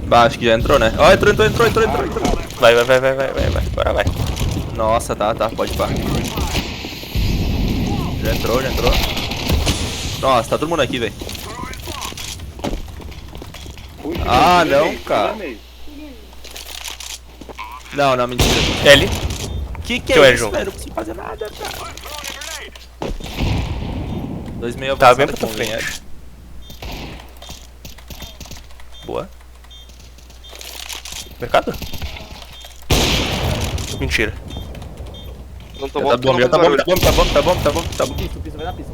Bah, acho que já entrou, né? Ó, entrou. Vai. Bora, vai. Nossa, tá, pode pá. Já entrou. Nossa, tá todo mundo aqui, velho. Ah, não, cara. Não, mentira. L. Que Que é é isso, João? velho? Não consigo fazer nada, cara. 2,5 Tá bem avançado pra tua com frente. Boa. Mercado? Mentira. Não tô Já tá bom, bom. tá bom. Pista, vai dar pista.